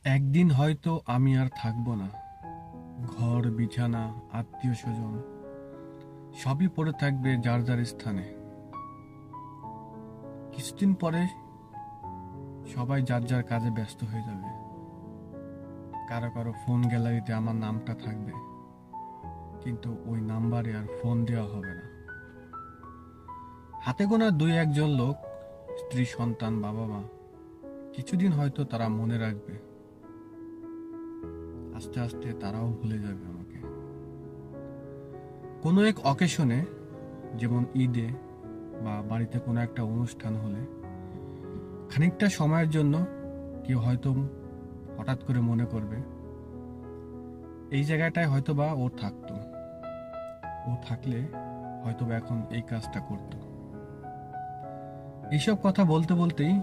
একদিন হয়তো আমি আর থাকবো না। ঘর, বিছানা, আত্মীয় স্বজন সবই পড়ে থাকবে যার যার স্থানে। কিছুদিন পরে সবাই যার যার কাজে ব্যস্ত হয়ে যাবে। কারো কারো ফোন গ্যালারিতে আমার নামটা থাকবে, কিন্তু ওই নাম্বারে আর ফোন দেওয়া হবে না। হাতে গোনা দুই একজন লোক, স্ত্রী, সন্তান, বাবা মা, কিছুদিন হয়তো তারা মনে রাখবে। আস্তে আস্তে তারাও ভুলে যাবে আমাকে। কোনো এক অকেশনে, যেমন ঈদে বা বাড়িতে কোনো একটা অনুষ্ঠান হলে, খানিকটা সময়ের জন্য কেউ হয়তো হঠাৎ করে মনে করবে এই জায়গাটায় হয়তোবা ও থাকতো, ও থাকলে হয়তোবা এখন এই কাজটা করতো। এইসব কথা বলতে বলতেই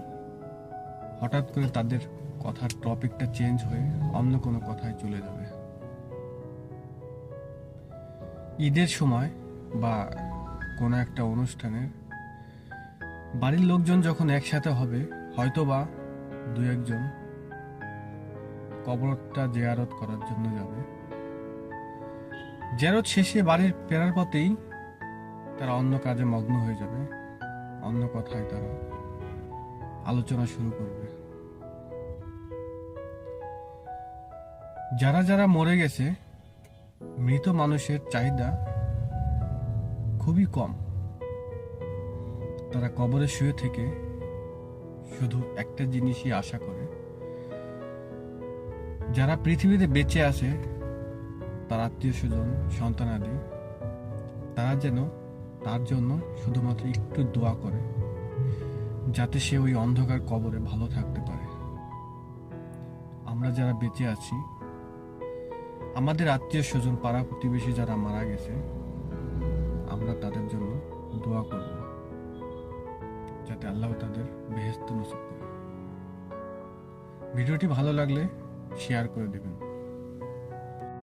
হঠাৎ করে তাদের কথার টপিকটা চেঞ্জ হয়ে অন্য কোনো কথায় চলে যাবে। ঈদের সময় বা কোনো একটা অনুষ্ঠানে বাড়ির লোকজন যখন একসাথে হবে, হয়তোবা দু একজন কবরটা জিয়ারত করার জন্য যাবে। জিয়ারত শেষে বাড়ির ফেরার পথেই তারা অন্য কাজে মগ্ন হয়ে যাবে, অন্য কথায় তারা আলোচনা শুরু করবে। যারা যারা মরে গেছে, মৃত মানুষের চাহিদা খুবই কম। তারা কবরে শুয়ে থেকে শুধু একটা জিনিসই আশা করে, যারা পৃথিবীতে বেঁচে আছে, তার আত্মীয় স্বজন, সন্তানাদি, তারা যেন তার জন্য শুধুমাত্র একটু দোয়া করে, যাতে সে ওই অন্ধকার কবরে ভালো থাকতে পারে। আমরা যারা বেঁচে আছি, আমাদের আত্মীয় স্বজন, পাড়া প্রতিবেশী যারা মারা গেছে, আমরা তাদের জন্য দোয়া করব, যাতে আল্লাহ তাদের বেহেশত নসিব করে। ভিডিওটি ভালো লাগলে শেয়ার করে দেবেন।